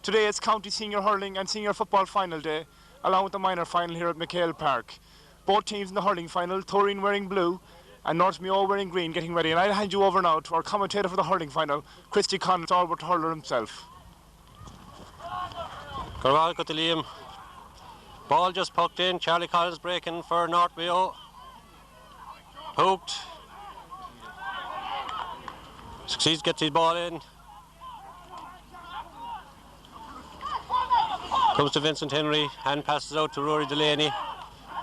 Today it's County Senior Hurling and Senior Football Final Day, along with the minor final here at McHale Park. Both teams in the hurling final, Tooreen wearing blue and North Mayo wearing green, getting ready. And I'll hand you over now to our commentator for the hurling final, Christy Conn, all about the hurler himself. Ball just poked in, Charlie Collins breaking for North Mayo. Hooked. Succeeds, gets his ball in. Comes to Vincent Henry, hand passes out to Rory Delaney.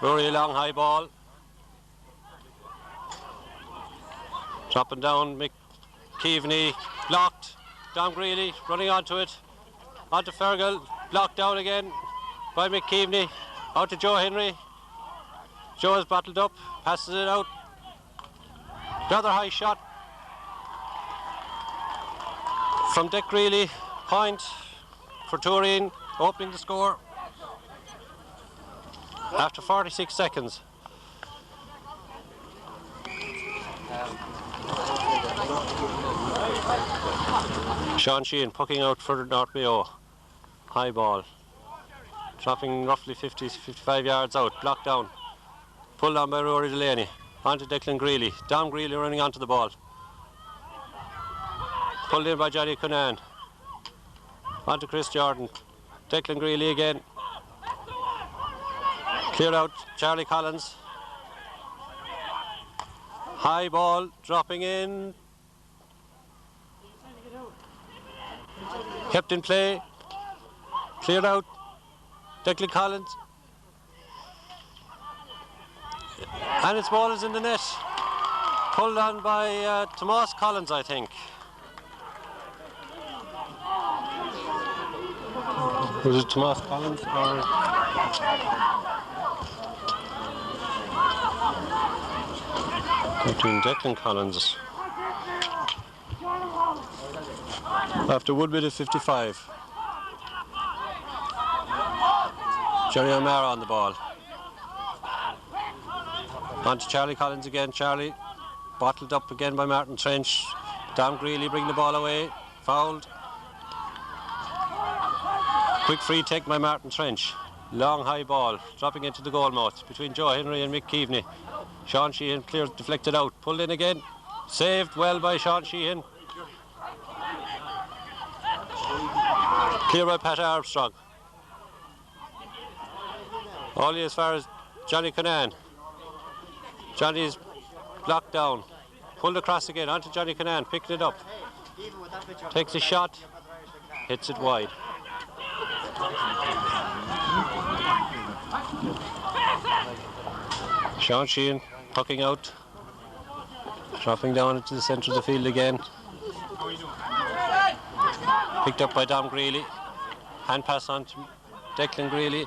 Rory a long high ball. Dropping down, McKeveney, blocked. Dom Greeley running onto it. Onto Fergal, blocked down again by McKeveney. Out to Joe Henry. Joe is battled up, passes it out. Another high shot from Dick Greeley. Point for Tooreen, opening the score after 46 seconds. Sean Sheehan pucking out for North Mayo. High ball. Dropping roughly 50-55 yards out. Blocked down. Pulled on by Rory Delaney. Onto Declan Greeley. Dom Greeley running onto the ball. Pulled in by Johnny Cunan. Onto Chris Jordan. Declan Greeley again. Cleared out Charlie Collins. High ball dropping in. Kept in play. Cleared out. Declan Collins. And its ball is in the net. Pulled on by Tomas Collins, I think. Was it Tomas Collins or... between Declan Collins. After Woodbid at 55. Johnny O'Mara on the ball. On to Charlie Collins again. Charlie bottled up again by Martin Trench. Dom Greeley bring the ball away. Fouled. Quick free take by Martin Trench. Long high ball dropping into the goal mouth between Joe Henry and Mick Keaveney. Sean Sheehan clears, deflected out. Pulled in again. Saved well by Sean Sheehan. Clear by Pat Armstrong. Only as far as Johnny Cunan. Johnny's blocked down. Pulled across again onto Johnny Cunan, picking it up. Takes a shot, hits it wide. Sean Sheehan pucking out, dropping down into the centre of the field again. Picked up by Dom Greeley. Hand pass on to Declan Greeley.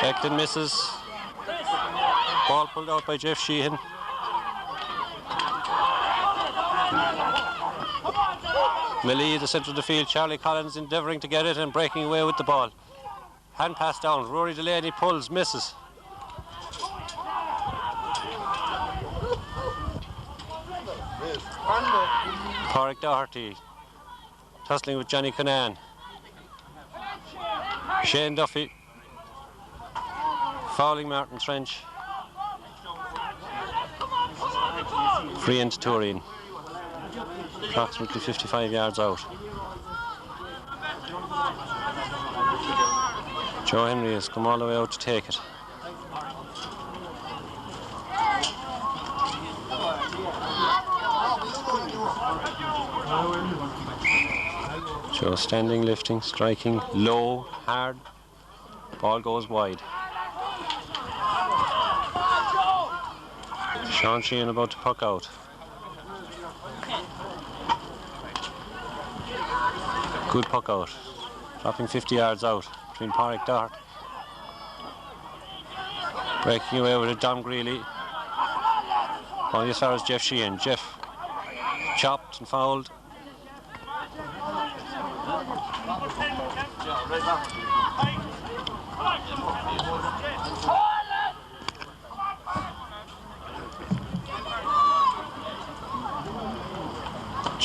Declan misses. Ball pulled out by Jeff Sheehan. Melee, the centre of the field. Charlie Collins endeavouring to get it and breaking away with the ball. Hand pass down. Rory Delaney pulls, misses. Pádraig Doherty tussling with Johnny Cunan. Shane Duffy fouling Martin Trench. Free into Tooreen. Approximately 55 yards out. Joe Henry has come all the way out to take it. Joe standing, lifting, striking, low, hard. Ball goes wide. Sean Sheehan about to puck out. Good puck out. Dropping 50 yards out between Pádraig Doherty. Breaking away with it, Dom Greeley. Only as far as Jeff Sheehan. Jeff chopped and fouled.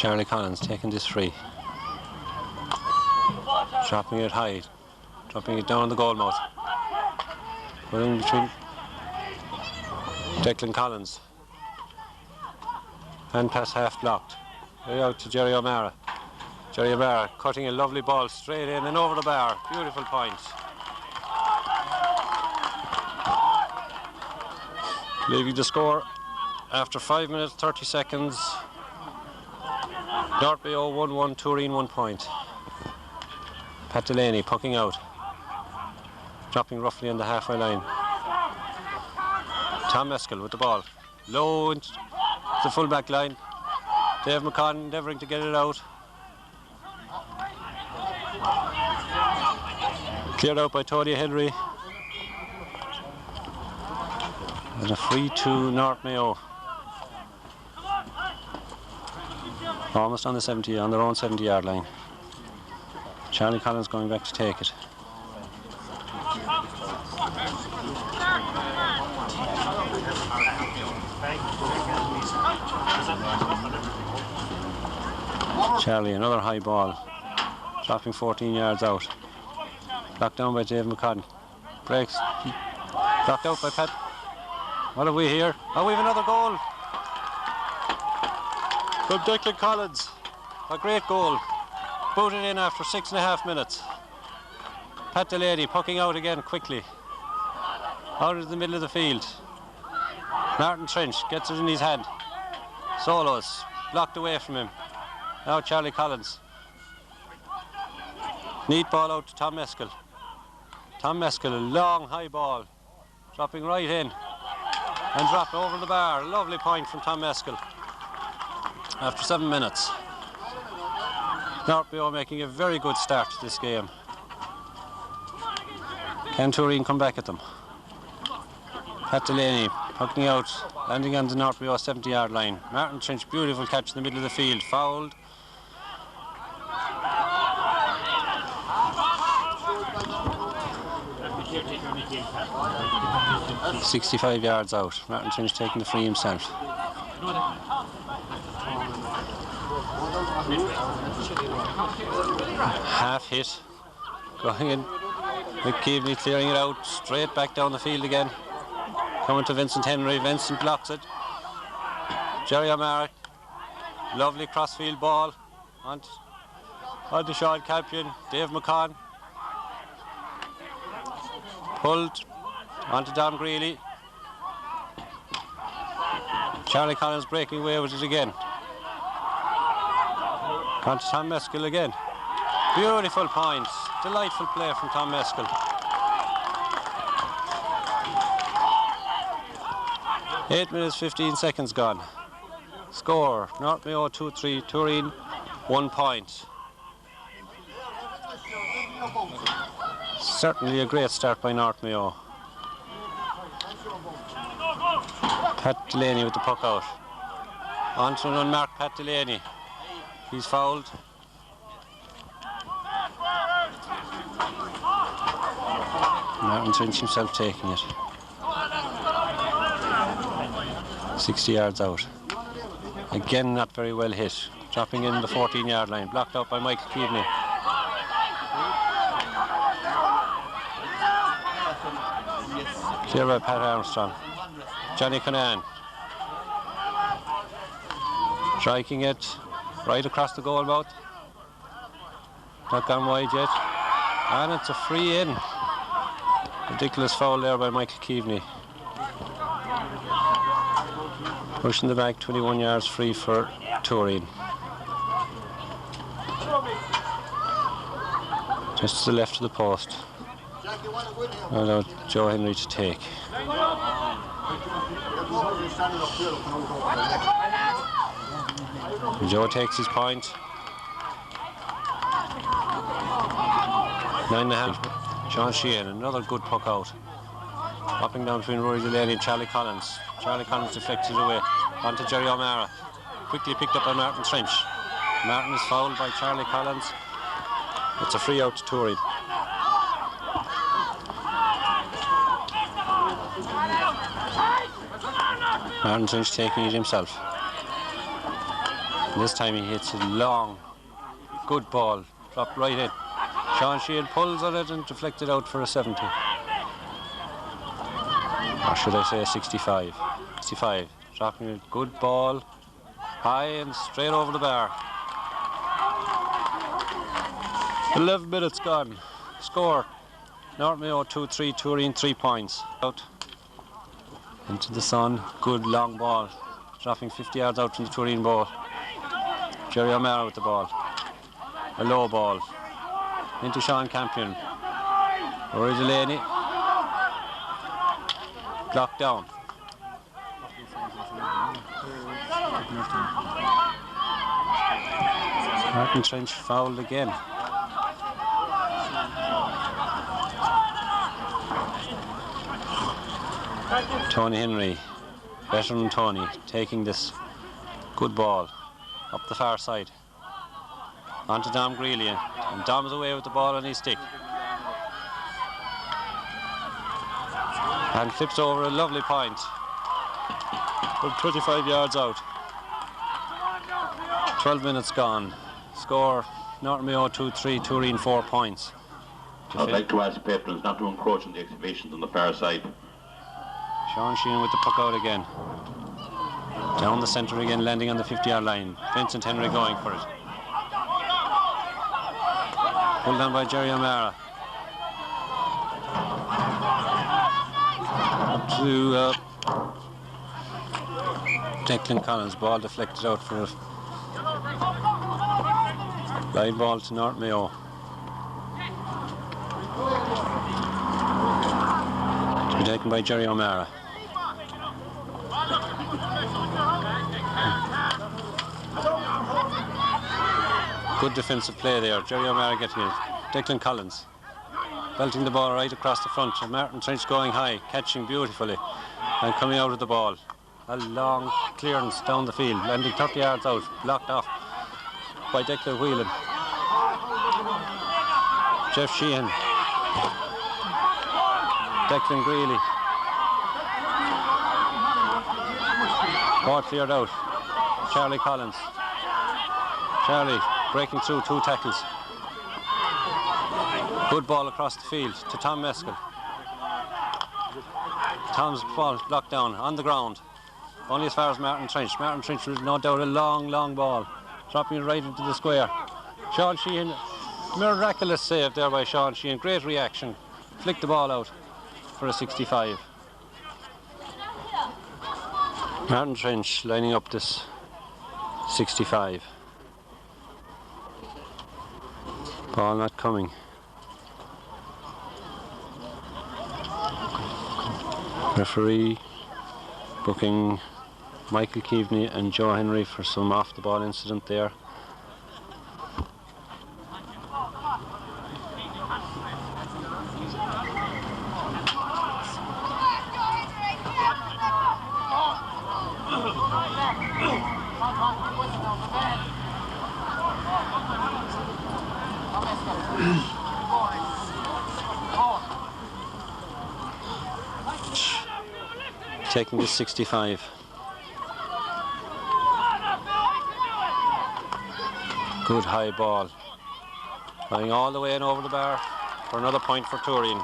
Charlie Collins taking this free. Dropping it high. Dropping it down the goal mouth. Putting between Declan Collins. Hand pass half blocked. Way out to Jerry O'Mara. Jerry O'Mara cutting a lovely ball straight in and over the bar. Beautiful point. Leaving the score after 5 minutes 30 seconds. North Mayo 1-1, Tooreen 1 point. Pat Delaney pucking out. Dropping roughly on the halfway line. Tom Meskel with the ball. Low into the full back line. Dave McCann endeavouring to get it out. Cleared out by Tony Henry. And a free to North Mayo. Almost on the 70, on their own 70-yard line. Charlie Collins going back to take it. Charlie, another high ball. Dropping 14 yards out. Blocked down by Dave McCann. Breaks. Blocked out by Pat. What have we here? Oh, we have another goal. From Declan Collins. A great goal. Booted in after 6.5 minutes. Pat Delaney pucking out again quickly. Out of the middle of the field. Martin Trench gets it in his hand. Solos. Blocked away from him. Now Charlie Collins. Neat ball out to Tom Meskel. Tom Meskel, a long high ball. Dropping right in. And dropped over the bar. Lovely point from Tom Meskel. After 7 minutes. North Mayo making a very good start to this game. Can Tooreen come back at them? Pat Delaney pucking out, landing on the North Mayo 70-yard line. Martin Trench, beautiful catch in the middle of the field. Fouled. .65 yards out. Martin Trench taking the free himself. Half hit. Going in. McKeveney clearing it out. Straight back down the field again. Coming to Vincent Henry. Vincent blocks it. Jerry O'Mara. Lovely crossfield ball. On to Sean Campion. Dave McCann. Pulled. On to Don Greeley. Charlie Collins breaking away with it again. On to Tom Meskel again. Beautiful points. Delightful play from Tom Meskel. 8 minutes 15 seconds gone. Score North Mayo 2-3, Tooreen 1 point. Certainly a great start by North Mayo. Pat Delaney with the puck out. On to an unmarked Pat Delaney. He's fouled. Martin Trench himself taking it. 60 yards out. Again not very well hit. Dropping in the 14-yard line. Blocked out by Michael Keaveney. Clear by Pat Armstrong. Johnny Conan. Striking it right across the goal mouth. Not gone wide yet. And it's a free in. Ridiculous foul there by Michael Keaveney. Pushing the back 21 yards free for Tooreen. Just to the left of the post. Now Joe Henry to take. Joe takes his point. 9.5. Sean Sheehan, another good puck out. Dropping down between Rory Delaney and Charlie Collins. Charlie Collins deflected away. On to Jerry O'Mara. Quickly picked up by Martin Trench. Martin is fouled by Charlie Collins. It's a free out to Tooreen. Martin Trench taking it himself. This time he hits it long. Good ball. Dropped right in. Sean Sheehan pulls on it and deflected out for a 70. Or should I say a 65. 65. Dropping it. Good ball. High and straight over the bar. 11 minutes gone. Score. North Mayo 2-3, Tooreen 3 points. Out into the sun. Good long ball. Dropping 50 yards out from the Tooreen ball. Jerry O'Mara with the ball. A low ball. Into Sean Campion. Rory Delaney. Blocked down. Martin Trench fouled again. Tony Henry, veteran Tony, taking this good ball up the far side. Onto Dom Greeley, and Dom's away with the ball on his stick. And flips over a lovely point from 25 yards out. 12 minutes gone. Score North Mayo 2-3, Tooreen 4 points. I'd like to ask patrons not to encroach on the exhibitions on the far side. Sean Sheehan with the puck out again. Down the centre again, landing on the 50-yard line. Vincent Henry going for it. Pulled down by Jerry O'Mara. Up to Declan Collins. Ball deflected out for a line ball to North Mayo. To be taken by Jerry O'Mara. Good defensive play there. Jerry O'Mara getting it. Declan Collins belting the ball right across the front. And Martin Trench going high, catching beautifully and coming out of the ball. A long clearance down the field, landing 30 yards out, blocked off by Declan Whelan. Jeff Sheehan. Declan Greeley. Ball cleared out. Charlie Collins. Charlie breaking through 2 tackles. Good ball across the field to Tom Meskel. Tom's ball blocked down on the ground. Only as far as Martin Trench. Martin Trench was no doubt a long ball. Dropping it right into the square. Sean Sheehan, miraculous save there by Sean Sheehan. Great reaction. Flicked the ball out for a 65. Martin Trench lining up this 65. Ball not coming. Referee booking Michael Keaveney and Joe Henry for some off the ball incident there. Taking the 65. Good high ball. Going all the way and over the bar for another point for Tooreen.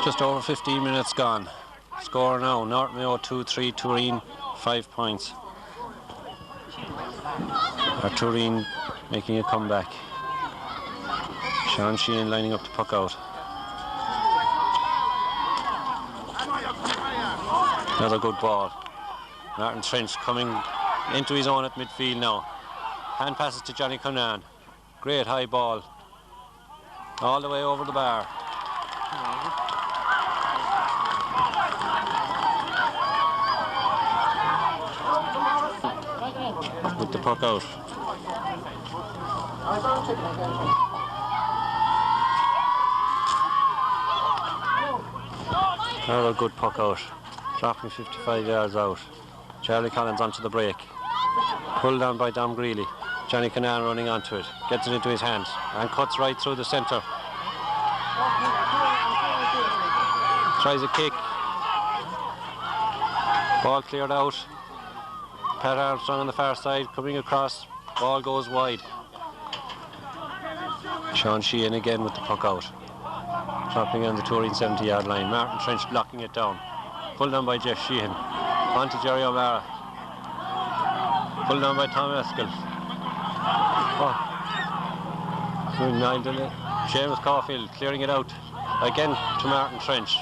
Just over 15 minutes gone. Score now, North Mayo 2-3, Tooreen 5 points. Tooreen making a comeback. Sean Sheehan lining up the puck out. Another good ball. Martin Trench coming into his own at midfield now. Hand passes to Johnny Cunan. Great high ball. All the way over the bar. With the puck out. Another good puck out. Dropping 55 yards out. Charlie Collins onto the break. Pulled down by Dom Greeley. Johnny Cunan running onto it. Gets it into his hand and cuts right through the centre. Tries a kick. Ball cleared out. Pat Armstrong on the far side, coming across, ball goes wide. Sean Sheehan again with the puck out. Dropping on the Tooreen 70-yard line. Martin Trench blocking it down. Pulled down by Jeff Sheehan. On to Jerry O'Mara. Pulled down by Tom Eskell. Seamus Caulfield clearing it out. Again to Martin Trench.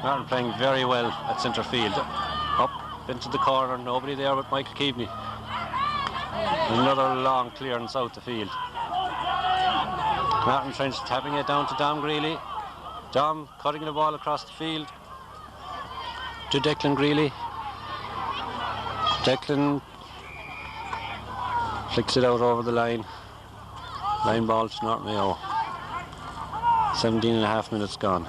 Martin playing very well at centre field. Up into the corner. Nobody there but Michael Keaveney. Another long clearance out the field. Martin Trench tapping it down to Dom Greeley. Dom cutting the ball across the field to Declan Greeley. Declan flicks it out over the line. Line ball to North Mayo. 17.5 minutes gone.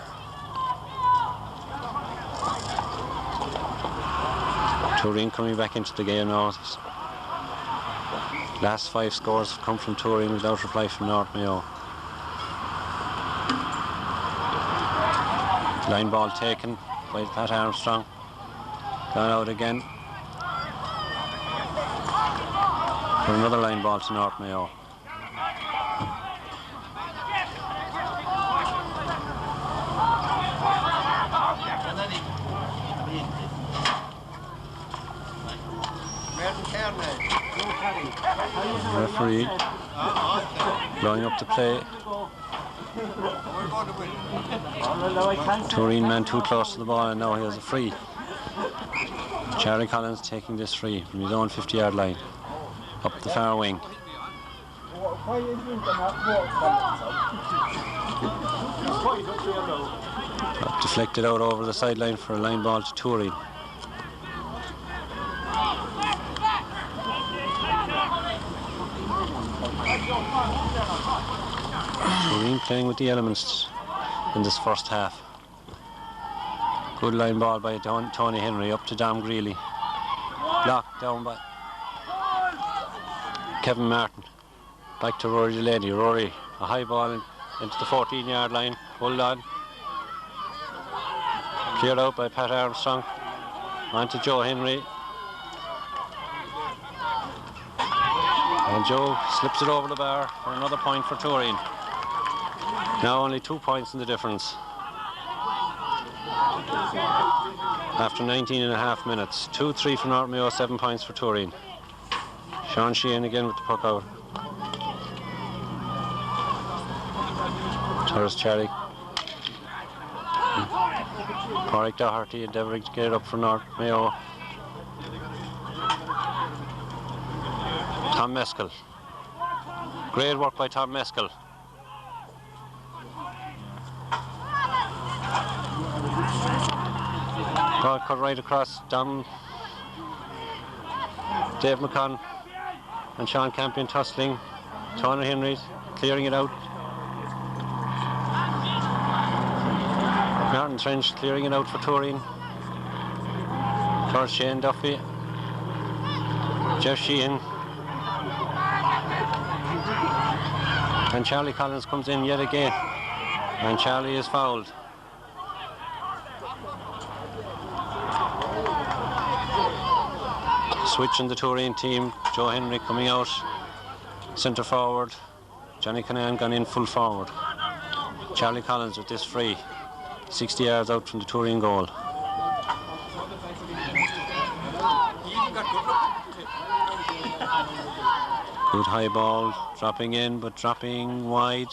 Tooreen coming back into the game now. Last 5 scores have come from Tooreen without reply from North Mayo. Line ball taken by Pat Armstrong. Gone out again. For another line ball to North Mayo. Referee blowing up the play. Tooreen man too close to the ball and now he has a free. Charlie Collins taking this free from his own 50-yard line. Up the far wing. Deflected out over the sideline for a line ball to Tooreen. Tooreen playing with the elements in this first half. Good line ball by Tony Henry up to Dom Greeley. Blocked down by Kevin Martin. Back to Rory Delaney. Rory, a high ball into the 14-yard line. Hold on. Cleared out by Pat Armstrong. On to Joe Henry. And Joe slips it over the bar for another point for Tooreen. Now only 2 points in the difference. After 19.5 minutes. 2-3 for North Mayo, 7 points for Tooreen. Sean Sheehan again with the puck out. There's Charlie. Pádraig Doherty endeavouring to get it up for North Mayo. Tom Meskel. Great work by Tom Meskel. Ball cut right across. Dave McCann and Sean Campion tussling. Tony Henry clearing it out. Martin Trench clearing it out for Tooreen. Towards Shane Duffy. Jeff Sheehan. And Charlie Collins comes in yet again. And Charlie is fouled. Switching the Tooreen team. Joe Henry coming out. Centre forward. Johnny Canan gone in full forward. Charlie Collins with this free. 60 yards out from the Tooreen goal. Good high ball, dropping in, but dropping wide.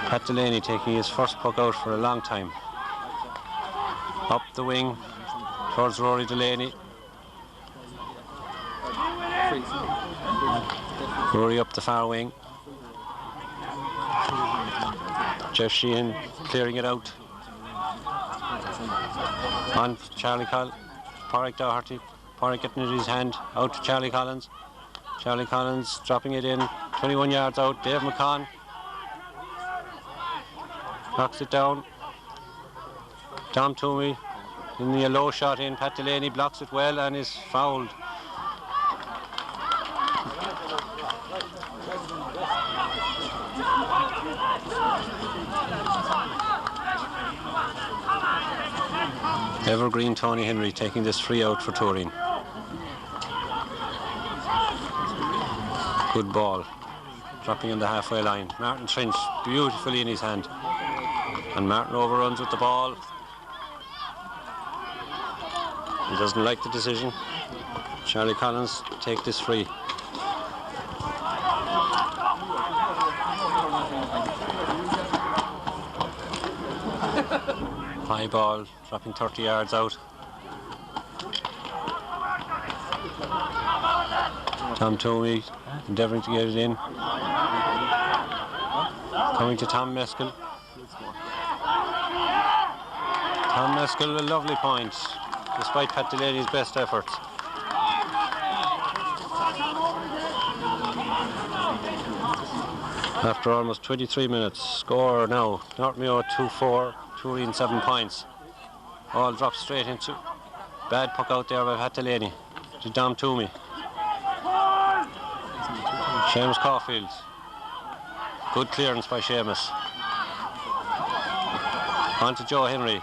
Pat Delaney taking his first puck out for a long time. Up the wing towards Rory Delaney. Rory up the far wing. Jeff Sheehan clearing it out. On Charlie Collins. Pádraig Doherty. Pádraig getting it in his hand. Out to Charlie Collins. Charlie Collins dropping it in. 21 yards out. Dave McCann. Knocks it down. Tom Toomey in the low shot in. Pat Delaney blocks it well and is fouled. Evergreen Tony Henry taking this free out for Tooreen. Good ball. Dropping on the halfway line. Martin Trench beautifully in his hand. And Martin overruns with the ball. He doesn't like the decision. Charlie Collins take this free. High ball, dropping 30 yards out. Tom Toomey endeavouring to get it in. Coming to Tom Meskel. Tom Meskel, a lovely point, despite Pat Delaney's best efforts. After almost 23 minutes, score now, North Mayo 2-4, Tooreen 7 points. All dropped straight into bad puck out there by Pat Delaney to Dom Toomey. Seamus Caulfield. Good clearance by Seamus. On to Joe Henry.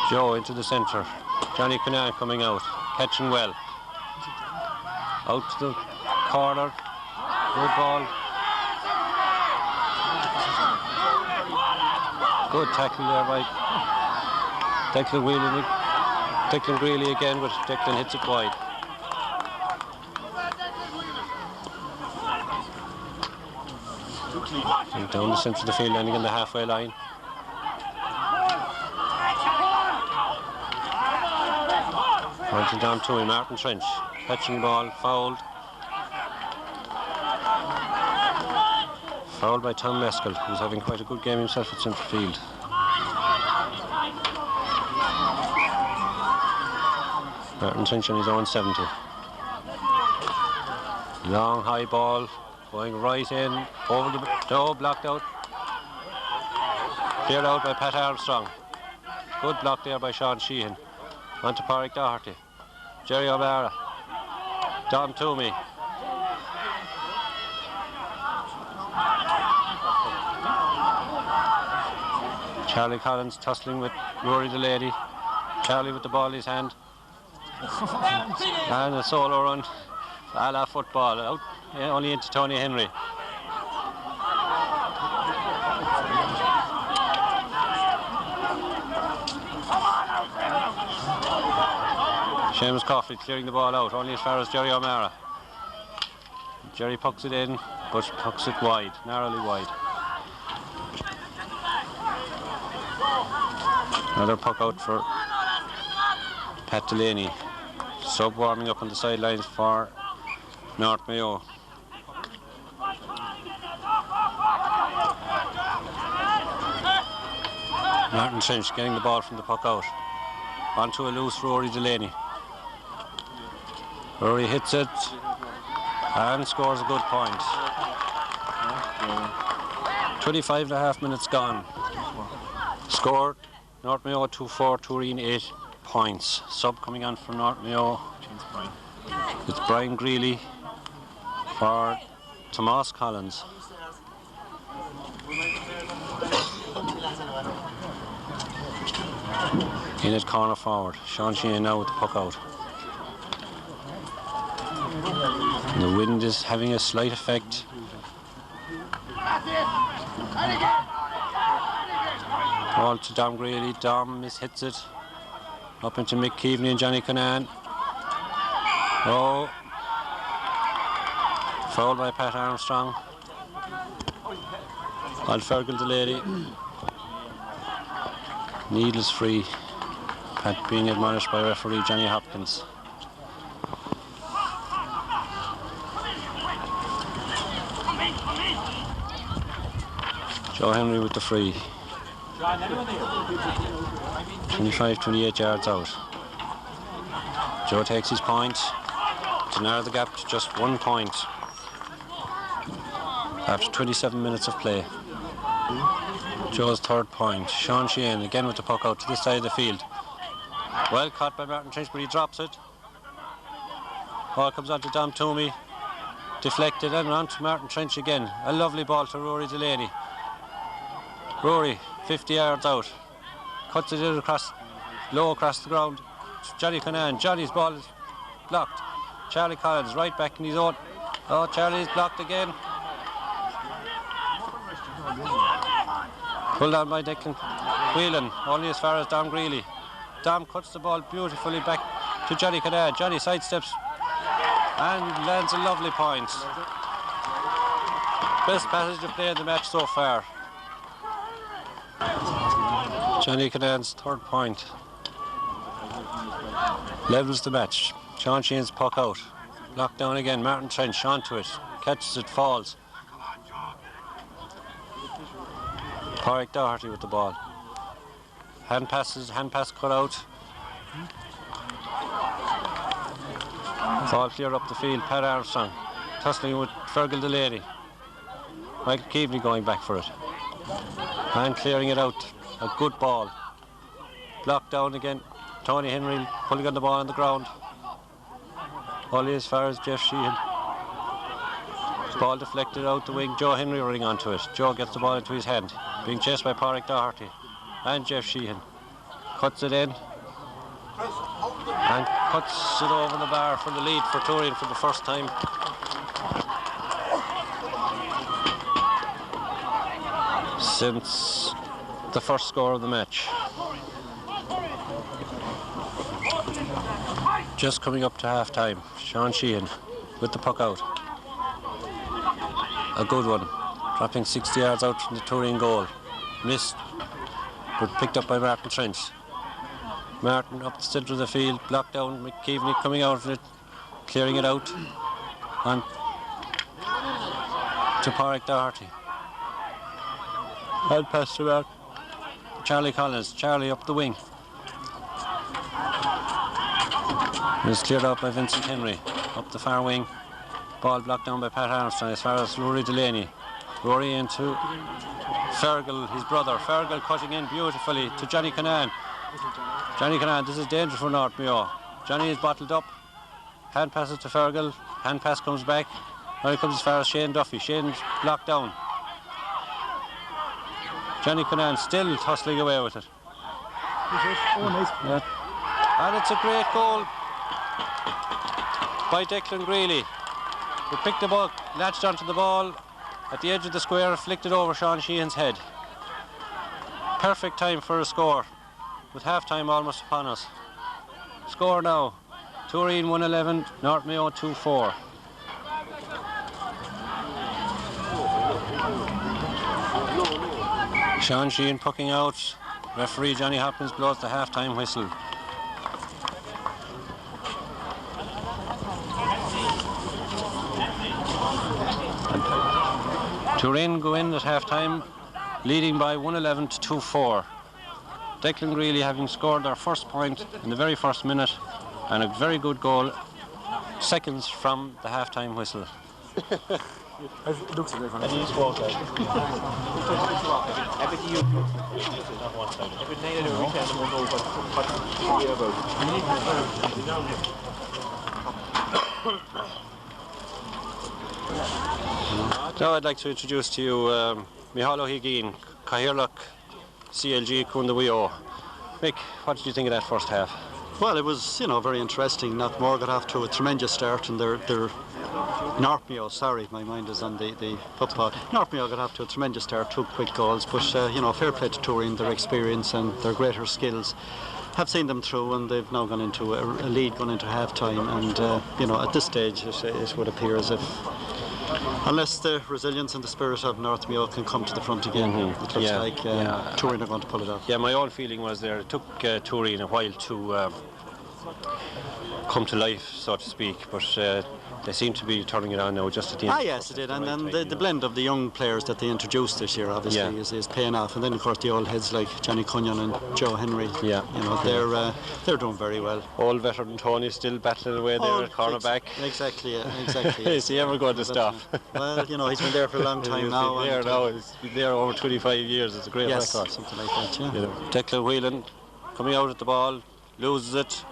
Joe into the centre. Johnny Cunan coming out, catching well. Out to the corner. Good ball. Good tackle there by Declan Greeley again, but Declan hits it wide. And down the centre of the field, landing on the halfway line. On to Dom Toomey, Martin Trench, catching the ball, fouled. Fouled by Tom Meskel, who's having quite a good game himself at centre field. Martin Trench on his own 70. Long high ball, going right in, over the, no, blocked out. Cleared out by Pat Armstrong. Good block there by Sean Sheehan. On to Pádraig Doherty. Jerry O'Mara. Dom Toomey. Charlie Collins tussling with Rory Delaney. Charlie with the ball in his hand. And a solo run. A la football. Out, yeah, only into Tony Henry. Seamus Caulfield clearing the ball out, only as far as Jerry O'Mara. Jerry pucks it in, but pucks it wide, narrowly wide. Another puck out for Pat Delaney. Sub warming up on the sidelines for North Mayo. Martin Trench getting the ball from the puck out. Onto a loose Rory Delaney. Rory hits it and scores a good point. 25.5 minutes gone. Score, North Mayo 2-4, Tooreen 8 points. Sub coming on for North Mayo. It's Brian Greeley for Tomas Collins. In at corner forward. Sean Sheehan now with the puck out. And the wind is having a slight effect. Ball to Dom Greeley. Dom hits it. Up into Mick Keaveney and Johnny Cunan. Oh. Fouled by Pat Armstrong. Alfergal Delaney. Needless free. Pat being admonished by referee Johnny Hopkins. Joe Henry with the free. 25-28 yards out. Joe takes his point to narrow the gap to just 1 point after 27 minutes of play. Joe's third point. Sean Sheehan again with the puck out to this side of the field. Well caught by Martin Trench, but he drops it. Ball comes on to Dom Toomey. Deflected and on to Martin Trench again. A lovely ball to Rory Delaney. Rory, 50 yards out. cuts it in low across the ground. Johnny Conan. Johnny's ball is blocked. Charlie Collins right back in his own. Oh, Charlie's blocked again. Pulled on by Declan Whelan, only as far as Dom Greeley. Dom cuts the ball beautifully back to Johnny Conan. Johnny sidesteps and lands a lovely point. Best passage of play in the match so far. Johnny Conan's third point. Levels the match. Sean Sheehan's puck out. Blocked down again. Martin Trench onto it. Catches it, falls. Pádraig Doherty with the ball. Hand pass cut out. Ball clear up the field. Pat Armstrong tussling with Fergal Delaney. Michael Keaveney going back for it. And clearing it out. A good ball. Blocked down again. Tony Henry pulling on the ball on the ground. Only as far as Jeff Sheehan. Ball deflected out the wing. Joe Henry running onto it. Joe gets the ball into his hand. Being chased by Pádraig Doherty. And Jeff Sheehan. Cuts it in. And cuts it over the bar for the lead for Tooreen for the first time. Since the first score of the match. Just coming up to half time. Sean Sheehan with the puck out. A good one. Dropping 60 yards out from the Tooreen goal. Missed, but picked up by Martin Trench. Martin up the centre of the field, blocked down. McKeveney coming out of it, clearing it out. And to Pádraig Doherty. Hand pass to Charlie Collins. Charlie up the wing. It's cleared out by Vincent Henry. Up the far wing. Ball blocked down by Pat Armstrong as far as Rory Delaney. Rory into Fergal, his brother. Fergal cutting in beautifully to Johnny Conan. Johnny Conan, this is dangerous for North Mayo. Johnny is bottled up. Hand passes to Fergal. Hand pass comes back. Now he comes as far as Shane Duffy. Shane's blocked down. Johnny Conan still tussling away with it. Yeah. And it's a great goal by Declan Greeley, who picked the ball, latched onto the ball at the edge of the square, flicked it over Sean Sheehan's head. Perfect time for a score, with half-time almost upon us. Score now, Tooreen 111, North Mayo 2-4. Sean Sheehan pucking out. Referee Johnny Hopkins blows the half-time whistle. Tooreen go in at half-time, leading by 111 to 2-4. Declan Greeley having scored their first point in the very first minute, and a very good goal seconds from the half-time whistle. It looks like and he's walked out. Everything you not one side. Every night of the weekend we'll know what Now I'd like to introduce to you Micheál O'Higgins, Cathaoirleach, CLG Cúndaíoch. Mick, what did you think of that first half? Well, it was, very interesting. Knockmore got off to a tremendous start, and their North Mayo, sorry, my mind is on the football. North Mayo got off to a tremendous start, 2 quick goals, but fair play to Tooreen, their experience and their greater skills have seen them through, and they've now gone into a lead going into half-time, and at this stage it would appear as if, unless the resilience and the spirit of North Mayo can come to the front again, it looks like Tooreen are going to pull it off. Yeah, my own feeling was there, it took Tooreen a while to come to life, so to speak, but they seem to be turning it on now just at the end. Yes, it did, and then the blend of the young players that they introduced this year obviously is paying off, and then of course the old heads like Johnny Cunyon and Joe Henry, they're doing very well. Old veteran Tony still battling away there at cornerback. Exactly. Is he ever going to stop? Well, he's been there for a long time now. He's been there over 25 years. It's a great record. Something like that, yeah. Declan Whelan coming out at the ball, loses it.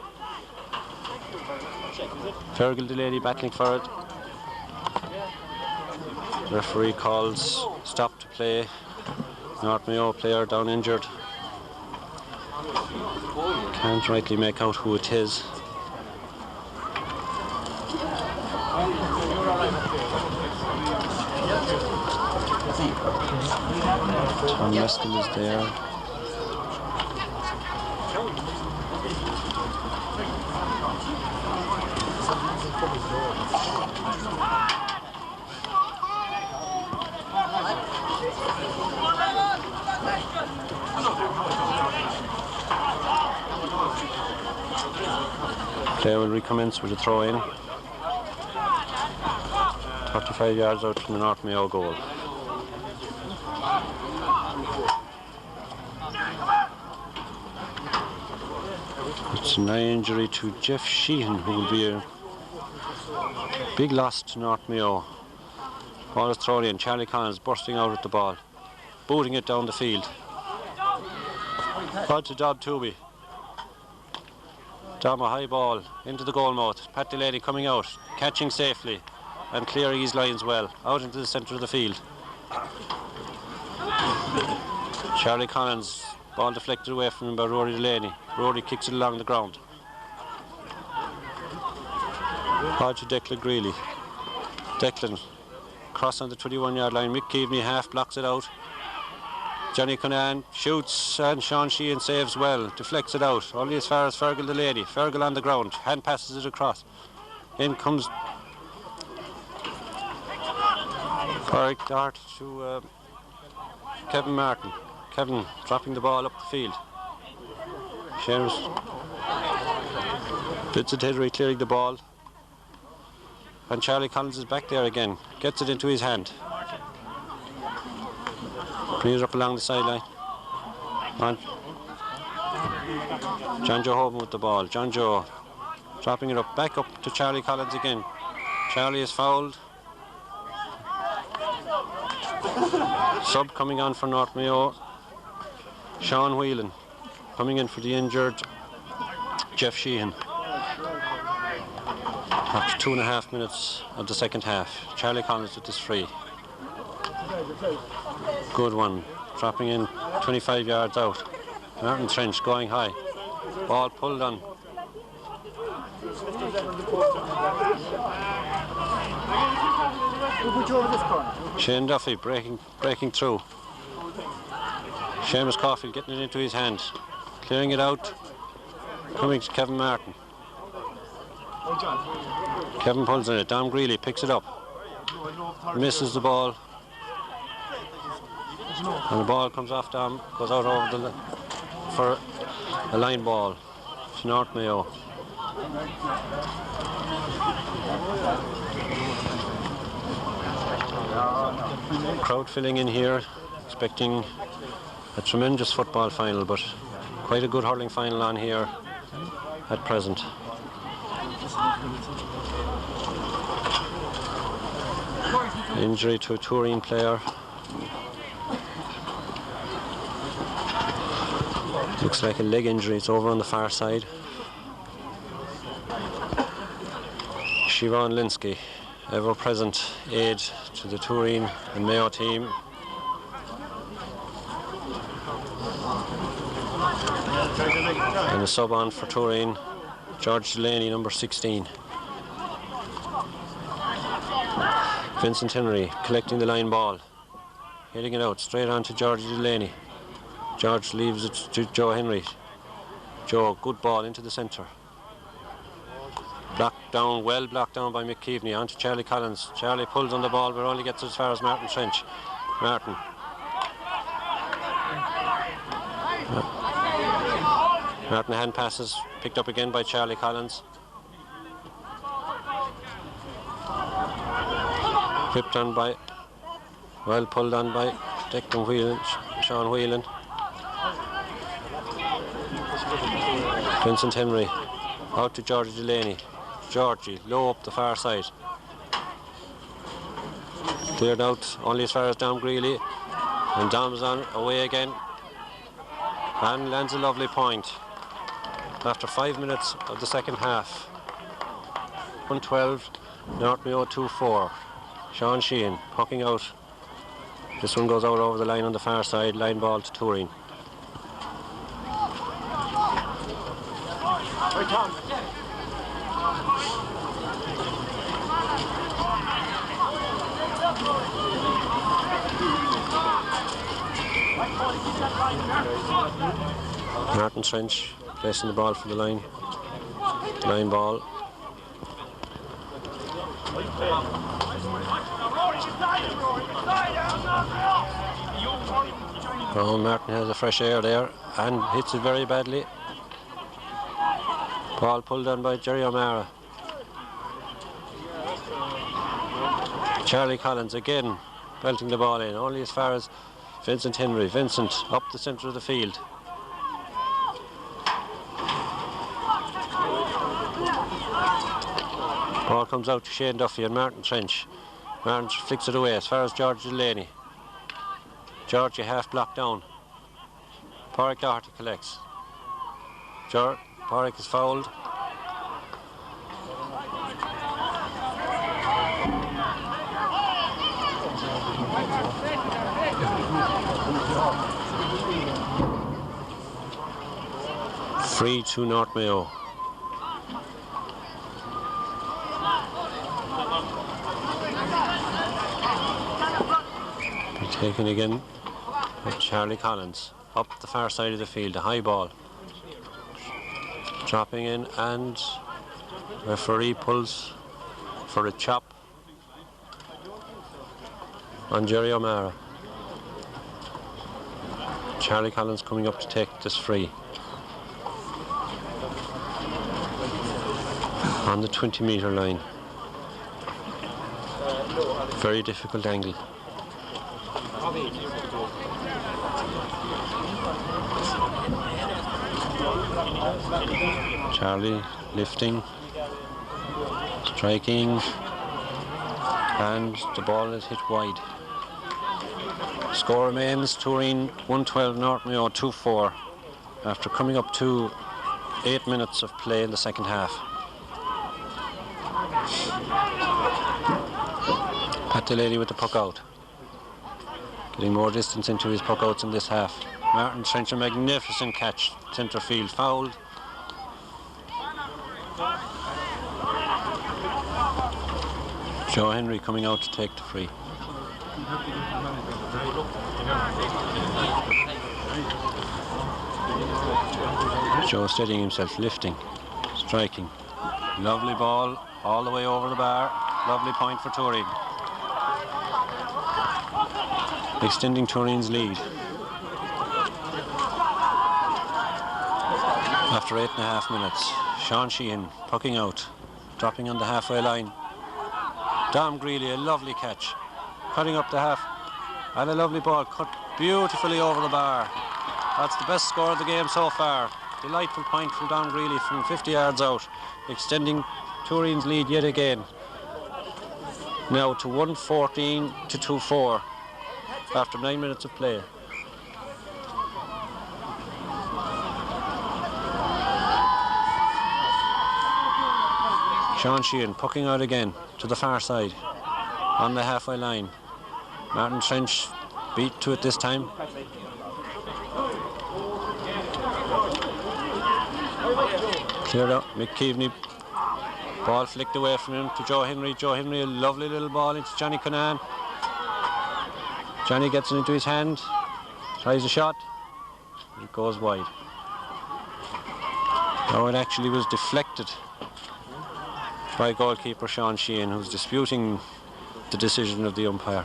Fergal Delaney battling for it. Referee calls stop to play. North Mayo player down injured. Can't rightly make out who it is. Tom Mescal is there. Play will recommence with a throw in. 35 yards out from the North Mayo goal. It's an eye injury to Jeff Sheehan, who will be a big loss to North Mayo. Ball is thrown in. Charlie Collins bursting out with the ball, booting it down the field. Ball to Dob Tooby. Dom, a high ball into the goal mouth. Pat Delaney coming out, catching safely and clearing his lines well, out into the centre of the field. Charlie Collins, ball deflected away from him by Rory Delaney. Rory kicks it along the ground. Ball to Declan Greeley. Declan, cross on the 21-yard line. Mick Keaveney half blocks it out. Johnny Cunahan shoots and Sean Sheehan saves well, deflects it out, only as far as Fergal Delaney. Fergal on the ground, hand passes it across. In comes Corey Dart to Kevin Martin. Kevin dropping the ball up the field. Seamus Vincent Henry clearing the ball. And Charlie Collins is back there again, gets it into his hand. Brings it up along the sideline. On. John Joe Hoban with the ball. John Joe dropping it up, back up to Charlie Collins again. Charlie is fouled. Sub coming on for North Mayo. Sean Whelan coming in for the injured Jeff Sheehan. After 2.5 minutes of the second half, Charlie Collins with this free. Good one, dropping in 25 yards out. Martin Trench going high. Ball pulled on. Shane Duffy breaking through. Seamus Caulfield getting it into his hand. Clearing it out. Coming to Kevin Martin. Kevin pulls on it. Dom Greeley picks it up. Misses the ball. And the ball comes off Dom, goes out over for a line ball to North Mayo. Crowd filling in here, expecting a tremendous football final, but quite a good hurling final on here at present. Injury to a Tooreen player. Looks like a leg injury. It's over on the far side. Siobhan Linsky, ever-present aide to the Tooreen and Mayo team. And a sub on for Tooreen, George Delaney, number 16. Vincent Henry collecting the line ball, hitting it out straight on to George Delaney. George leaves it to Joe Henry. Joe, good ball into the centre. Blocked down, well blocked down by Mick Keaveney. On to Charlie Collins. Charlie pulls on the ball but only gets as far as Martin Trench. Martin. Martin hand passes, picked up again by Charlie Collins. Whipped on by, well pulled on by Declan Whelan, Sean Whelan. Vincent Henry out to Georgie Delaney. Georgie low up the far side. Cleared out only as far as Dom Greeley. And Dom's on away again. And lands a lovely point. After 5 minutes of the second half. 1-12, North Mayo 2-4. Sean Sheehan pucking out. This one goes out over the line on the far side. Line ball to Tooreen. Martin Trench placing the ball for the line. Line ball. Oh, Martin has a fresh air there and hits it very badly. Ball pulled on by Jerry O'Mara. Charlie Collins again belting the ball in, only as far as Vincent Henry. Vincent up the centre of the field. Ball comes out to Shane Duffy and Martin Trench. Martin flicks it away as far as George Delaney. Georgie half blocked down. Pádraig Doherty collects. Pádraig is fouled. Free to North Mayo. Taken again by Charlie Collins. Up the far side of the field, a high ball. Dropping in, and referee pulls for a chop on Jerry O'Mara. Charlie Collins coming up to take this free. On the 20-metre line. Very difficult angle. Charlie lifting, striking, and the ball is hit wide. Score remains Tooreen 112, North Mayo 2-4 after coming up to 8 minutes of play in the second half. Pat Delaney with the puck out. Getting more distance into his puck outs in this half. Martin Trench, a magnificent catch, centre field, fouled. Joe Henry coming out to take the free. Joe steadying himself, lifting, striking. Lovely ball all the way over the bar. Lovely point for Tooreen. Extending Tooreen's lead. After 8.5 minutes, Sean Sheehan pucking out, dropping on the halfway line. Dom Greeley, a lovely catch, cutting up the half, and a lovely ball cut beautifully over the bar. That's the best score of the game so far. Delightful point from Dom Greeley from 50 yards out, extending Tooreen's lead yet again. Now to 114 to 2-4 after 9 minutes of play. Sean Sheehan pucking out again to the far side on the halfway line. Martin Trench beat to it this time. Cleared out. McKeveney, ball flicked away from him to Joe Henry. Joe Henry, a lovely little ball into Johnny Conan. Johnny gets it into his hand, tries a shot, it goes wide. Now it actually was deflected by goalkeeper Sean Sheehan, who's disputing the decision of the umpire.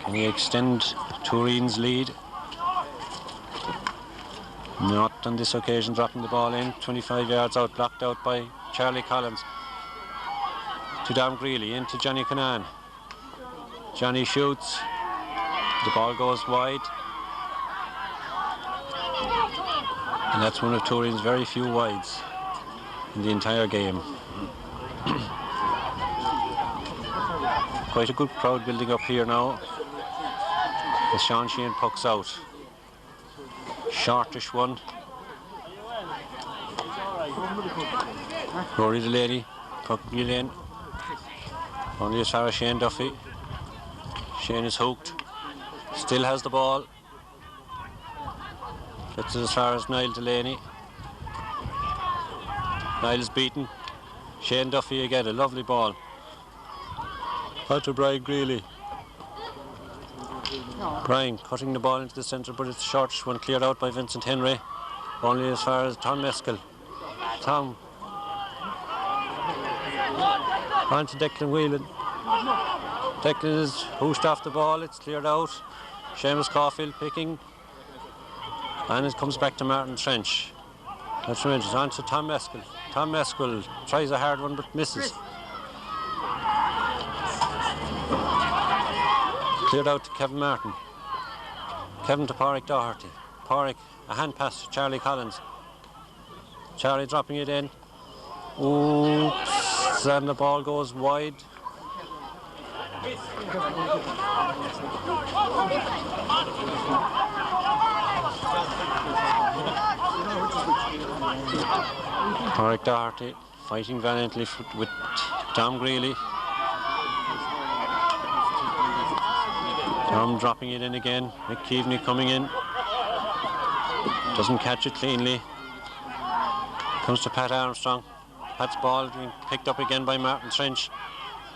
Can he extend Tooreen's lead? Not on this occasion, dropping the ball in, 25 yards out, blocked out by Charlie Collins. To Dom Greeley, into Johnny Conan. Johnny shoots, the ball goes wide. And that's one of Tooreen's very few wides in the entire game. Quite a good crowd building up here now as Sean Sheehan pucks out. Shortish one. Rory Delaney pucking it in. Only as far as Shane Duffy. Shane is hooked. Still has the ball. Gets it as far as Niall Delaney. Niles beaten. Shane Duffy again, a lovely ball. Out to Brian Greeley. Brian cutting the ball into the centre, but it's short one, cleared out by Vincent Henry. Only as far as Tom Meskel. Tom. On to Declan Whelan. Declan is hooshed off the ball, it's cleared out. Seamus Caulfield picking. And it comes back to Martin Trench. That's tremendous. On to Tom Meskel. Tom Meskel tries a hard one but misses. Cleared out to Kevin Martin. Kevin to Pádraig Doherty. Pádraig, a hand pass to Charlie Collins. Charlie dropping it in. Oops, and the ball goes wide. Pádraig Doherty fighting valiantly with Tom Greeley. Tom dropping it in again. McKeveney coming in. Doesn't catch it cleanly. Comes to Pat Armstrong. Pat's ball being picked up again by Martin Trench.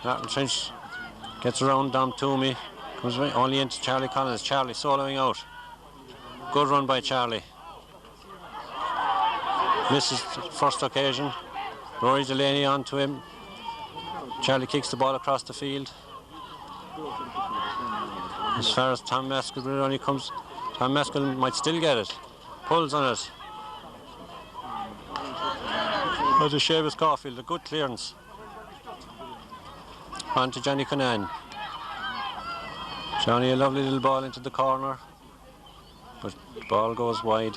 Martin Trench gets around Dom Toomey. Comes only into Charlie Collins. Charlie soloing out. Good run by Charlie. Misses first occasion. Rory Delaney onto him. Charlie kicks the ball across the field. As far as Tom Meskel, it only comes. Tom Meskel might still get it. Pulls on it. Out to Seamus Caulfield, a good clearance. On to Johnny Cunahan. Johnny, a lovely little ball into the corner, but the ball goes wide.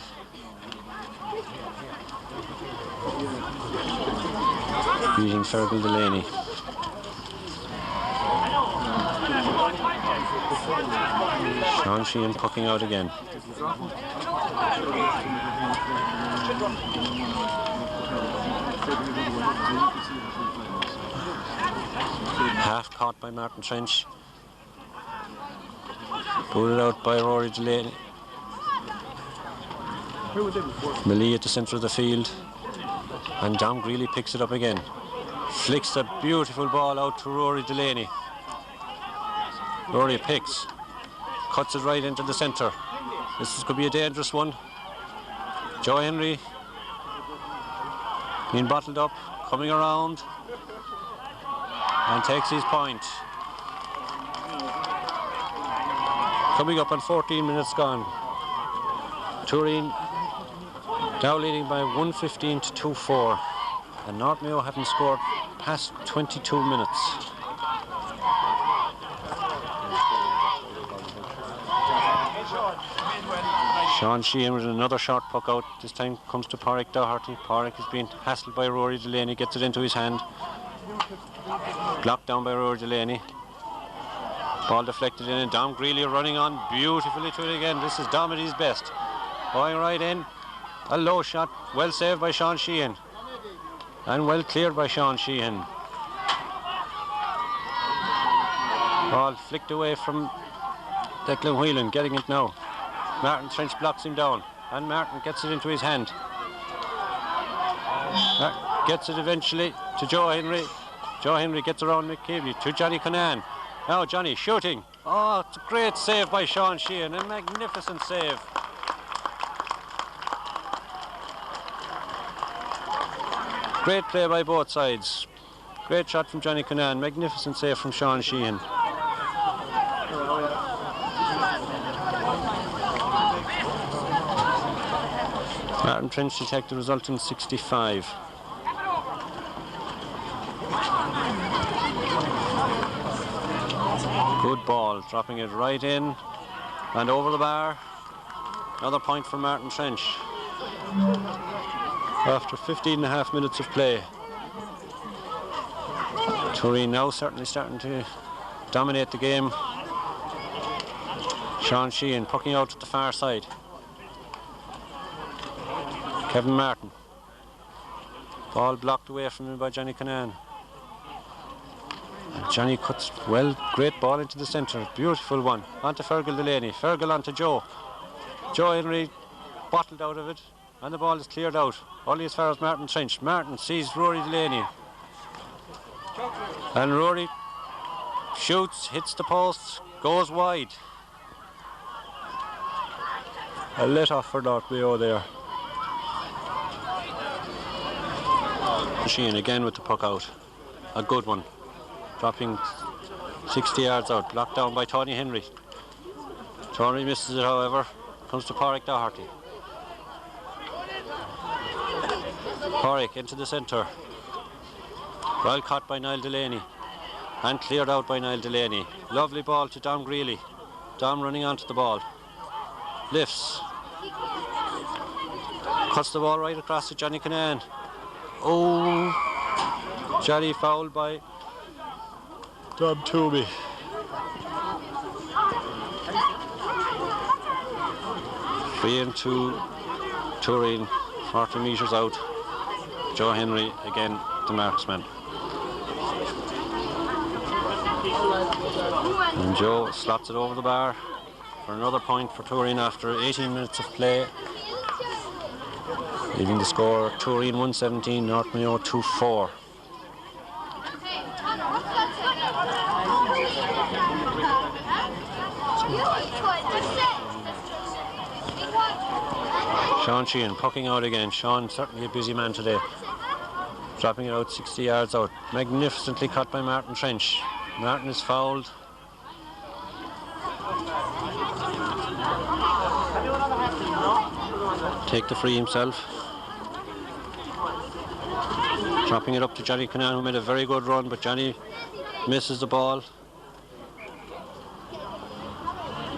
Beating Fergal Delaney. Sean Sheehan pucking out again. Half caught by Martin Trench. Pulled out by Rory Delaney. Melee at the centre of the field. And Dom Greeley picks it up again. Flicks a beautiful ball out to Rory Delaney. Rory picks. Cuts it right into the centre. This could be a dangerous one. Joe Henry being bottled up, coming around and takes his point. Coming up on 14 minutes gone. Tooreen now leading by 115 to 2-4. And North Mayo haven't scored past 22 minutes. Sean Sheehan with another short puck out. This time comes to Pádraig Doherty. Pádraig has been hassled by Rory Delaney, gets it into his hand. Blocked down by Rory Delaney. Ball deflected in, and Dom Greeley running on beautifully to it again. This is Dom at his best. Going right in. A low shot, well saved by Sean Sheehan. And well cleared by Sean Sheehan. Ball flicked away from Declan Whelan, getting it now. Martin Trench blocks him down, and Martin gets it into his hand. Gets it eventually to Joe Henry. Joe Henry gets around McKeveney to Johnny Cunahan. Now Johnny shooting. Oh, it's a great save by Sean Sheehan, a magnificent save. Great play by both sides. Great shot from Johnny Cunahan, magnificent save from Sean Sheehan. Martin Trench to take the result in 65. Good ball, dropping it right in and over the bar. Another point for Martin Trench. After 15.5 minutes of play. Tooreen now certainly starting to dominate the game. Sean Sheehan pucking out to the far side. Kevin Martin. Ball blocked away from him by Johnny Cunahan. And Johnny cuts, well, great ball into the centre. Beautiful one. On to Fergal Delaney. Fergal on to Joe. Joe Henry bottled out of it. And the ball is cleared out. Only as far as Martin Trench. Martin sees Rory Delaney. And Rory shoots, hits the post, goes wide. A let off for North Mayo there. Sheehan again with the puck out. A good one. Dropping 60 yards out. Blocked down by Tony Henry. Tony misses it, however. Comes to Pádraig Doherty. Pádraig into the centre. Well caught by Niall Delaney. And cleared out by Niall Delaney. Lovely ball to Dom Greeley. Dom running onto the ball. Lifts. Cuts the ball right across to Johnny Kinane. Oh, Johnny fouled by Dom Toomey. Free into Tooreen, 40 metres out. Joe Henry again, the marksman. And Joe slots it over the bar for another point for Tooreen after 18 minutes of play. Leaving the score Tooreen 117, North Mayo 2-4. Sean Sheehan pucking out again. Sean certainly a busy man today. Dropping it out 60 yards out. Magnificently cut by Martin Trench. Martin is fouled. Take the free himself. Dropping it up to Johnny Kinane, who made a very good run, but Johnny misses the ball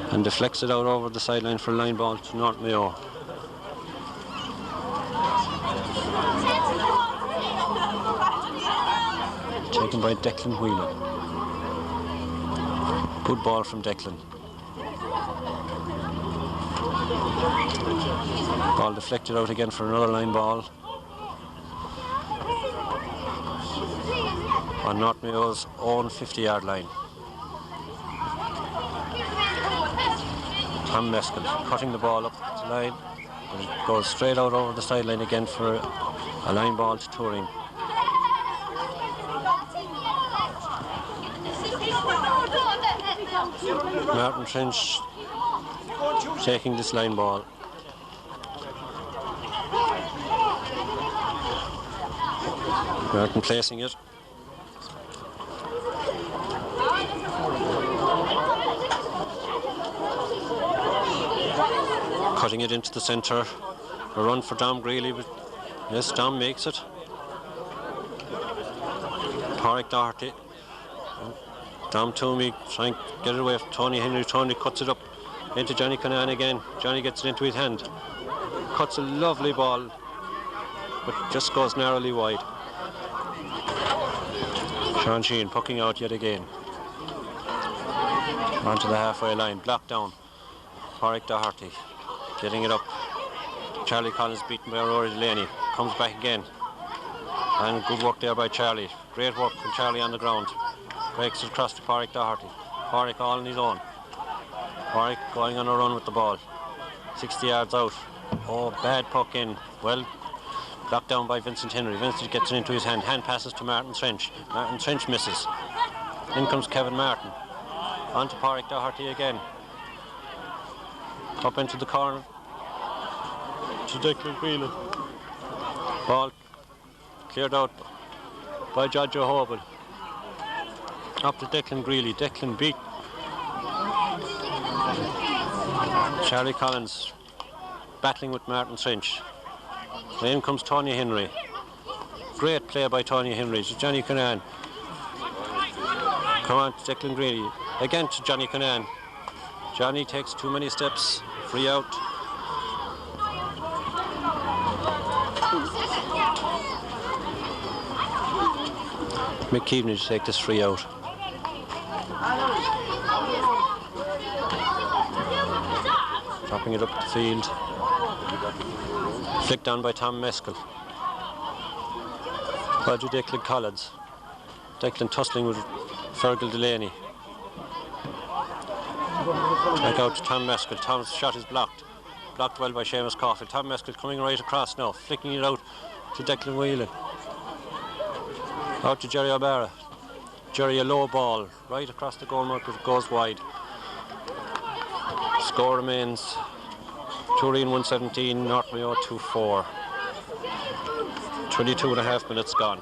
and deflects it out over the sideline for a line ball to North Mayo. Taken by Declan Whelan. Good ball from Declan. Ball deflected out again for another line ball on North Mayo's own 50-yard line. Tom Meskel cutting the ball up the line and it goes straight out over the sideline again for a line ball to Tooreen. Martin Trench taking this line ball. Martin placing it. Cutting it into the centre. A run for Dom Greeley, but yes, Dom makes it. Pádraig Doherty. Dom Toomey trying to get it away from Tony Henry. Tony cuts it up into Johnny Kinane again. Johnny gets it into his hand. Cuts a lovely ball, but just goes narrowly wide. Sean Sheehan pucking out yet again. Onto the halfway line, blocked down. Pádraig Doherty getting it up. Charlie Collins beaten by Rory Delaney. Comes back again. And good work there by Charlie. Great work from Charlie on the ground. Breaks it across to Pádraig Doherty. Pádraig all on his own. Pádraig going on a run with the ball. 60 yards out. Oh, bad puck in. Well, blocked down by Vincent Henry. Vincent gets it into his hand. Hand passes to Martin Trench. Martin Trench misses. In comes Kevin Martin. On to Pádraig Doherty again. Up into the corner to Declan Whelan. Ball cleared out by Judge O'Hobel. Up to Declan Greeley. Declan beat Charlie Collins, battling with Martin Trench. Then comes Tony Henry. Great play by Tony Henry to Johnny Kinane. Come on to Declan Greeley. Again to Johnny Kinane. Johnny takes too many steps. Free out. McKeveney to take this free out. Dropping it up the field. Flicked on by Tom Meskel. Ball to Declan Collins. Declan tussling with Fergal Delaney. Back out to Tom Meskel. Tom's shot is blocked. blocked well by Seamus Caulfield. Tom Meskel coming right across now, flicking it out to Declan Whelan. Out to Jerry O'Bara. Jerry, a low ball right across the goal marker, goes wide. Score remains Tooreen 117, North Mayo 2-4. 22 and a half minutes gone.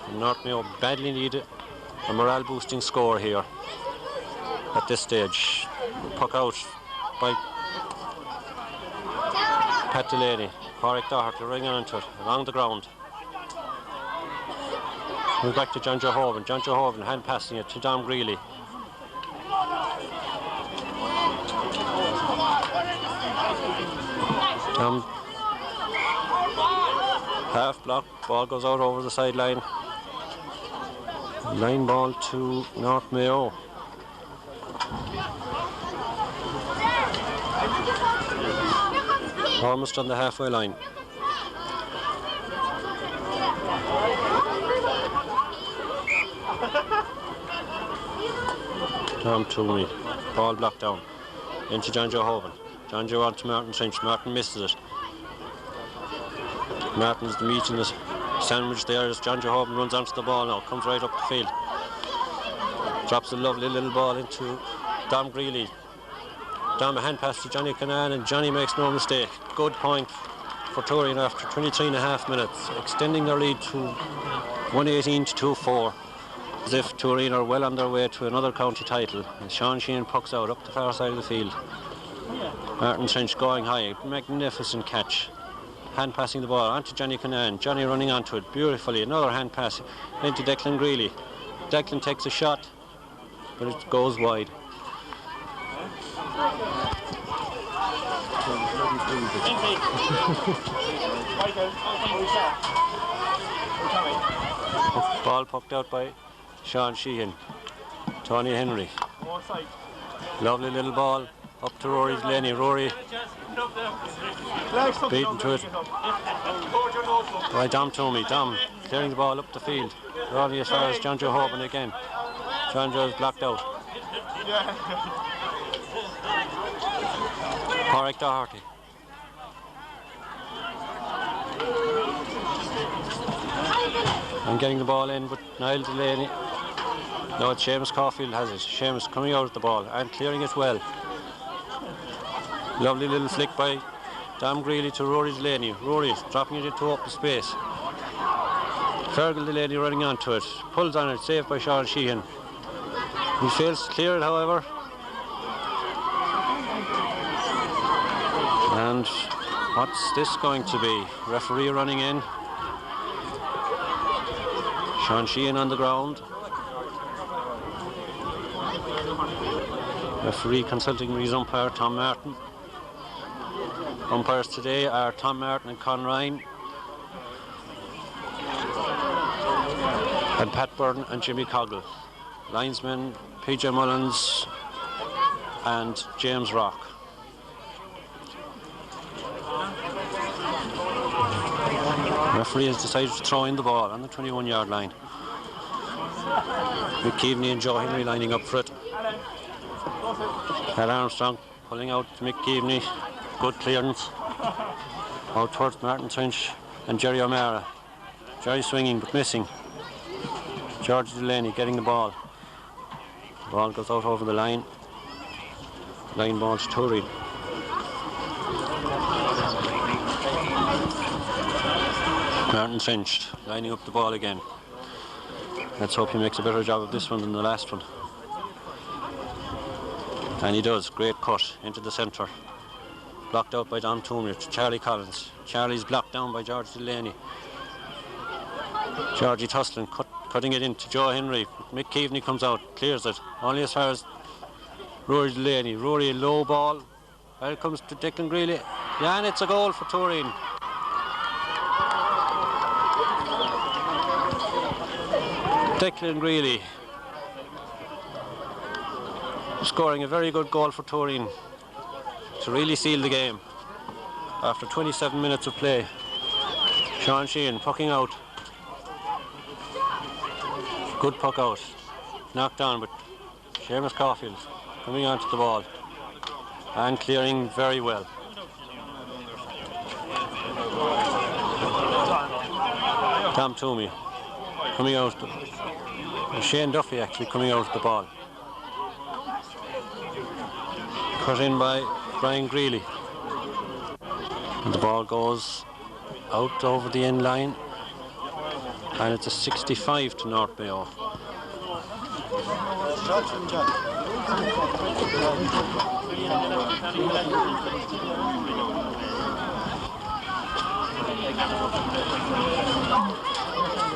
And North Mayo badly need a morale boosting score here at this stage. Puck out by Pat Delaney. Correct Doherty running onto it along the ground. We're back to John Johovan. John Johovan hand passing it to Dom Greeley. Half block, ball goes out over the sideline. Line ball to North Mayo. Almost on the halfway line. Tom Toomey, ball blocked down into John Johovan. John Joe on to Martin Trench. Martin misses it. Martin's the meat in the sandwich there as John Johovan runs onto the ball now, comes right up the field. Drops a lovely little ball into Dom Greeley. Dom a hand pass to Johnny Canan, and Johnny makes no mistake. Good point for Tooreen after 23 and a half minutes, extending their lead to 118 to 2-4. As if Tooreen are well on their way to another county title. And Sean Sheehan pucks out up the far side of the field. Martin Trench going high, magnificent catch. Hand passing the ball onto Johnny Canan. Johnny running onto it beautifully. Another hand pass into Declan Greeley. Declan takes a shot, but it goes wide. Ball pucked out by Sean Sheehan. Tony Henry. Lovely little ball up to Rory Delaney. Rory beaten to it by Dom Toomey. Dom clearing the ball up the field. Rory as far as John Johovan again. John Joe is blocked out. Correct Doherty. And getting the ball in with Niall Delaney. No, it's Seamus Caulfield has it. Seamus coming out of the ball and clearing it well. Lovely little flick by Dom Greeley to Rory Delaney. Rory dropping it into open space. Fergal Delaney running onto it. Pulls on it, saved by Sean Sheehan. He fails to clear it, however. And what's this going to be? Referee running in. Sean Sheehan on the ground. Referee consulting with his umpire, Tom Martin. Umpires today are Tom Martin and Con Ryan. And Pat Byrne and Jimmy Coggle. Linesmen, PJ Mullins and James Rock. Referee has decided to throw in the ball on the 21-yard line. McKeveney and Joe Henry lining up for it. Pat Armstrong pulling out to McKeveney. Good clearance. Out towards Martin Trench and Jerry O'Mara. Jerry swinging but missing. George Delaney getting the ball. Ball goes out over the line. Line ball to Tooreen. Martin Trench lining up the ball again. Let's hope he makes a better job of this one than the last one. And he does. Great cut into the centre. Blocked out by Dom Toomey to Charlie Collins. Charlie's blocked down by George Delaney. Georgie Tusslin cutting it into Joe Henry. Mick Keaveney comes out, clears it. Only as far as Rory Delaney. Rory, a low ball. Here it comes to Declan Greeley. Yeah, and it's a goal for Tooreen. Declan Greeley scoring a very good goal for Tooreen to really seal the game after 27 minutes of play. Sean Sheehan pucking out. Good puck out. Knocked down, but Seamus Caulfield coming onto the ball and clearing very well. Tom Toomey coming out. Shane Duffy actually coming out of the ball. Cut in by Brian Greeley. And the ball goes out over the end line. And it's a 65 to North Mayo.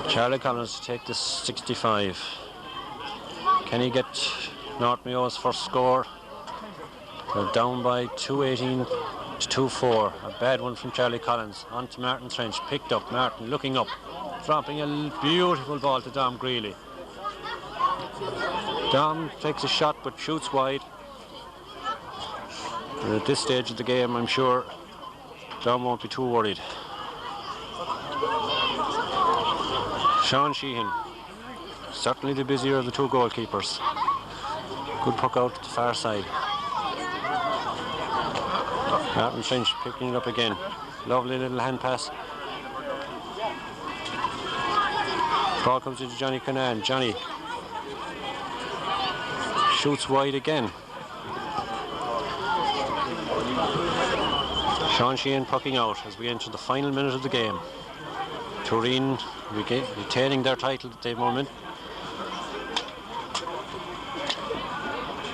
Charlie Collins to take this 65. Can he get North Mayo's first score? They're down by 2:18 to 2-4. A bad one from Charlie Collins. On to Martin Trench. Picked up. Martin looking up. Dropping a beautiful ball to Dom Greeley. Dom takes a shot but shoots wide. And at this stage of the game, I'm sure Dom won't be too worried. Sean Sheehan, certainly the busier of the two goalkeepers. Good puck out to the far side. Martin Trench picking it up again. Lovely little hand pass. Ball comes into Johnny Canan. Johnny shoots wide again. Sean Sheehan pucking out as we enter the final minute of the game. Tooreen retaining their title at the moment.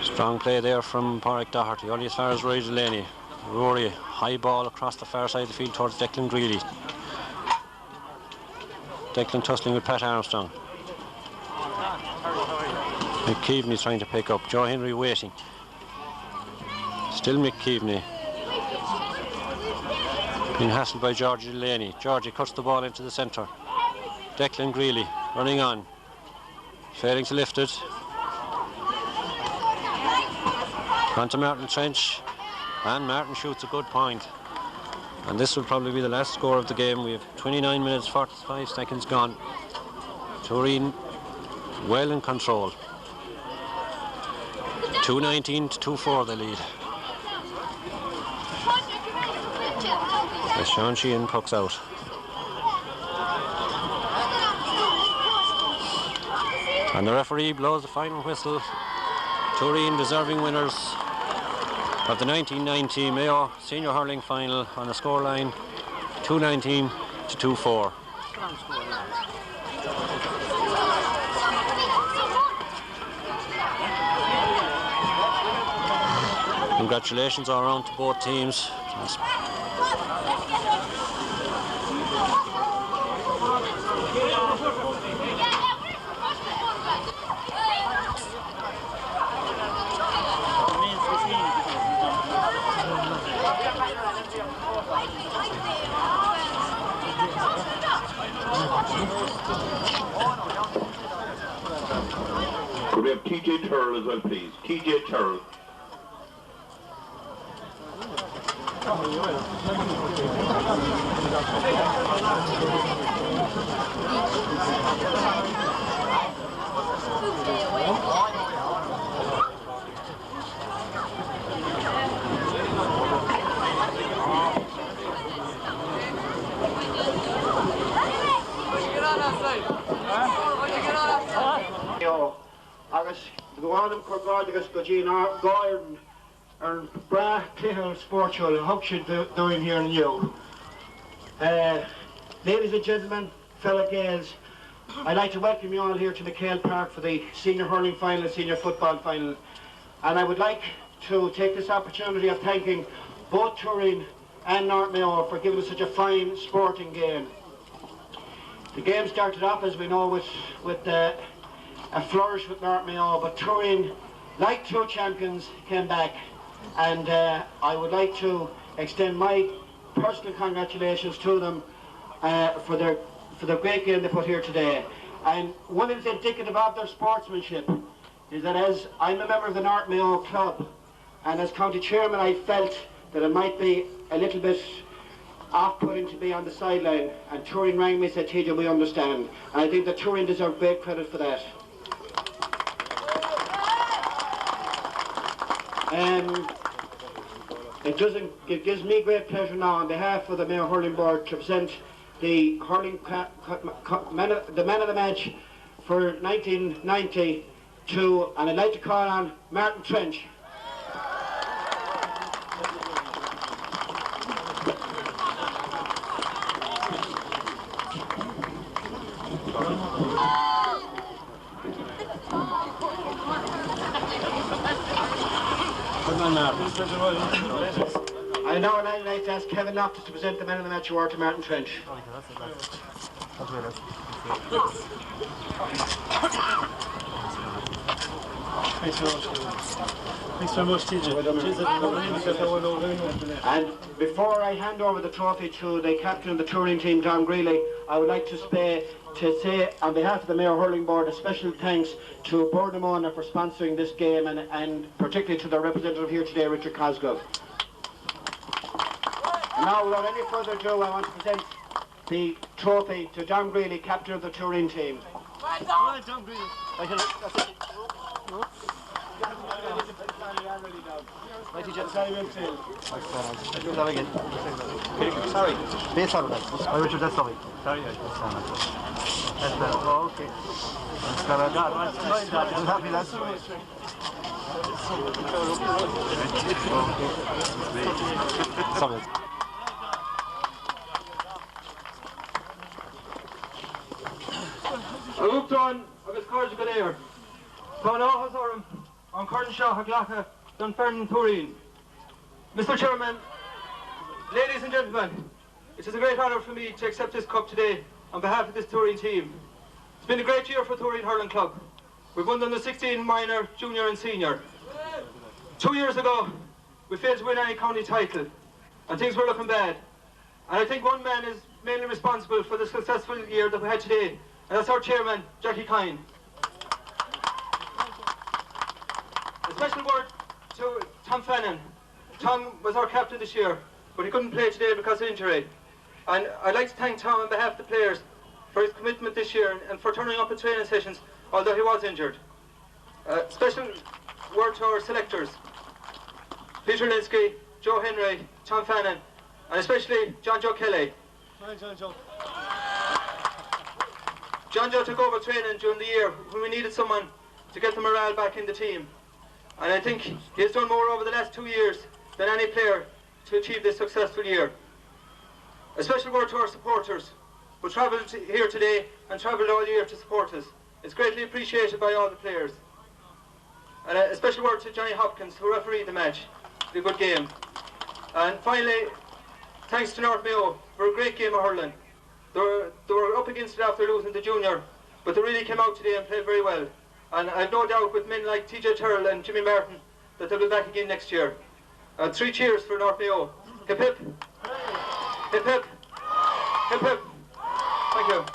Strong play there from Pádraig Doherty, only as far as Rory Delaney. Rory, high ball across the far side of the field towards Declan Greeley. Declan tussling with Pat Armstrong. McKeveney trying to pick up. Joe Henry waiting. Still McKeveney. Being hassled by Georgie Delaney. Georgie cuts the ball into the centre. Declan Greeley running on. Failing to lift it. On to Martin Trench. And Martin shoots a good point. And this will probably be the last score of the game. We have 29 minutes 45 seconds gone. Tooreen well in control. 2:19 to 2-4 they lead. As Sean Sheehan pucks out. And the referee blows the final whistle. Tooreen deserving winners of the 1990 Mayo Senior Hurling Final on a scoreline 2:19 to 2-4. Congratulations all around to both teams. Could we have TJ Turl as well, please? TJ Turl. Agus goánim chuáid agus go dtí gáir ar bra cluicheal sportiúil and thug siad doing here in you. Ladies and gentlemen, fellow Gaels, I'd like to welcome you all here to McHale Park for the Senior Hurling Final, Senior Football Final. And I would like to take this opportunity of thanking both Tooreen and North Mayo for giving us such a fine sporting game. The game started off, as we know, with a flourish with North Mayo, but Tooreen, like true champions, came back. And I would like to extend my personal congratulations to them for their great game they put here today. And one is indicative of their sportsmanship is that, as I'm a member of the North Mayo club, and as county chairman, I felt that it might be a little bit off-putting to be on the sideline, and Tooreen rang me and said, TJ, we understand. And I think that Tooreen deserve great credit for that. It gives me great pleasure now on behalf of the Mayo Hurling Board to present the hurling man of the match for 1992, and I'd like to call on Martin Trench. I now would like to ask Kevin Loftus to present the man of the match award to Martin Trench. Thanks very much, TJ. And before I hand over the trophy to the captain of the Tooreen team, Tom Greeley, I would like to say on behalf of the Mayo Hurling Board a special thanks to Boardnamona for sponsoring this game, and particularly to their representative here today, Richard Cosgrove. Now, without any further ado, I want to present the trophy to Tom Greeley, captain of the Tooreen team. Sorry, base out of that. Oh, Richard, that's lovely. Sorry, okay. I'm happy, lads. Sorry. I looked on of his courage go there. Tá ná has orm on Curtin Shaw Haglacha Dunfermline Tooreen. Mr. Chairman, ladies and gentlemen, it is a great honour for me to accept this cup today on behalf of this Tooreen team. It's been a great year for Tooreen Hurling Club. We've won under 16 minor, junior and senior. 2 years ago, we failed to win any county title and things were looking bad. And I think one man is mainly responsible for the successful year that we had today, and that's our chairman, Jackie Kine. A special word to Tom Fannin. Tom was our captain this year, but he couldn't play today because of injury. And I'd like to thank Tom on behalf of the players for his commitment this year and for turning up at training sessions, although he was injured. Special word to our selectors, Peter Linsky, Joe Henry, Tom Fannin, and especially John Joe Kelly. Hi, John Joe. John Joe took over training during the year when we needed someone to get the morale back in the team. And I think he has done more over the last 2 years than any player to achieve this successful year. A special word to our supporters who travelled here today and travelled all year to support us. It's greatly appreciated by all the players. And a special word to Johnny Hopkins, who refereed the match. It was a good game. And finally, thanks to North Mayo for a great game of hurling. They were up against it after losing the junior, but they really came out today and played very well. And I've no doubt with men like TJ Turrell and Jimmy Martin that they'll be back again next year. 3 cheers for North Mayo. Hip hip. Hip hip. Hip hip. Thank you.